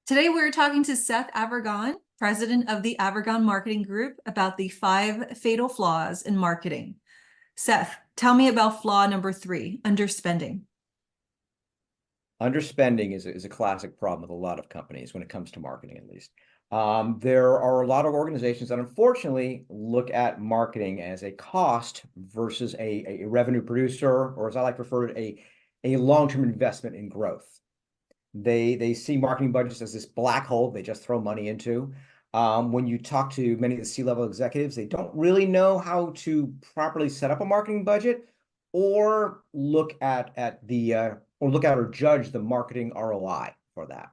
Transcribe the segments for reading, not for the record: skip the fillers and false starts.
Today we're talking to Seth Avergon, president of the Avergon Marketing Group, about the 5 fatal flaws in marketing. Seth, tell me about flaw number 3, underspending. Underspending is a classic problem with a lot of companies when it comes to marketing, at least. There are a lot of organizations that unfortunately look at marketing as a cost versus a revenue producer, or as I like to refer to it, a long-term investment in growth. They see marketing budgets as this black hole they just throw money into. When you talk to many of the C-level executives, they don't really know how to properly set up a marketing budget or look at or judge the marketing ROI for that.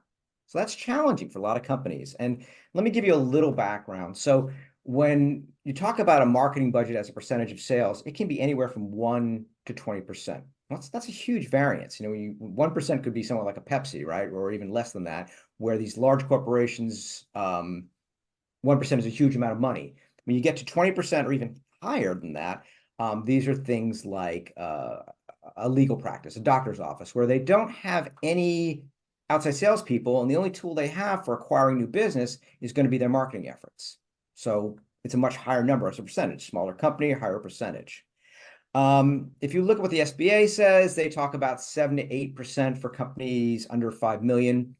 So that's challenging for a lot of companies. And let me give you a little background. So when you talk about a marketing budget as a percentage of sales, it can be anywhere from 1 to 20%. That's a huge variance. 1% could be somewhat like a Pepsi, right? Or even less than that, where these large corporations, 1% is a huge amount of money. When you get to 20% or even higher than that, these are things like a legal practice, a doctor's office, where they don't have any outside salespeople, and the only tool they have for acquiring new business is going to be their marketing efforts. So it's a much higher number as a percentage. Smaller company, higher percentage. If you look at what the SBA says, they talk about 7 to 8% for companies under 5 million.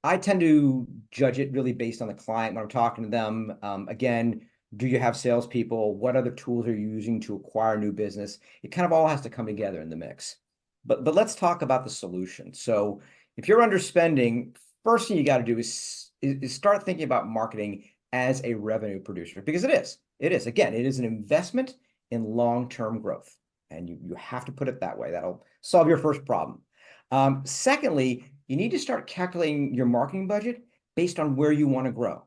I tend to judge it really based on the client when I'm talking to them. Again, do you have salespeople? What other tools are you using to acquire new business? It kind of all has to come together in the mix. But let's talk about the solution. So if you're underspending, first thing you got to do is start thinking about marketing as a revenue producer, because it is. It is. Again, it is an investment in long-term growth. And you have to put it that way. That'll solve your first problem. Secondly, you need to start calculating your marketing budget based on where you want to grow,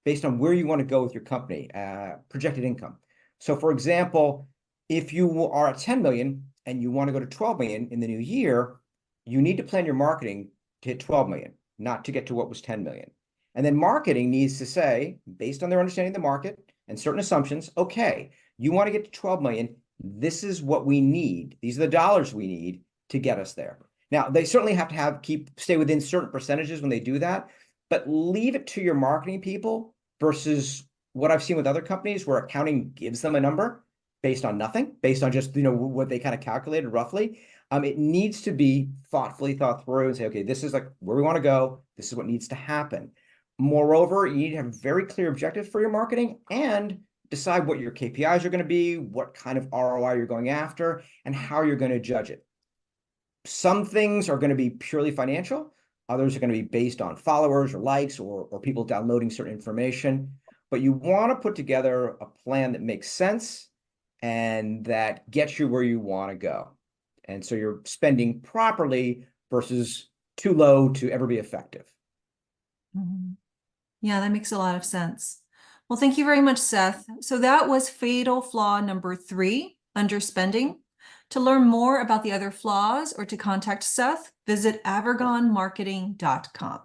based on where you want to go with your company, projected income. So for example, if you are at 10 million and you want to go to 12 million in the new year, you need to plan your marketing to hit 12 million, not to get to what was 10 million. And then marketing needs to say, based on their understanding of the market and certain assumptions, okay, you want to get to 12 million. This is what we need. These are the dollars we need to get us there. Now, they certainly have to stay within certain percentages when they do that, but leave it to your marketing people versus what I've seen with other companies where accounting gives them a number based on nothing, based on just, what they kind of calculated roughly. It needs to be thoughtfully thought through and say, okay, this is like where we want to go. This is what needs to happen. Moreover, you need to have very clear objectives for your marketing and decide what your KPIs are going to be, what kind of ROI you're going after, and how you're going to judge it. Some things are going to be purely financial. Others are going to be based on followers or likes or people downloading certain information. But you want to put together a plan that makes sense and that gets you where you want to go. And so you're spending properly versus too low to ever be effective. Mm-hmm. Yeah, that makes a lot of sense. Well, thank you very much, Seth. So that was fatal flaw number 3, underspending. To learn more about the other flaws or to contact Seth, visit avergonmarketing.com.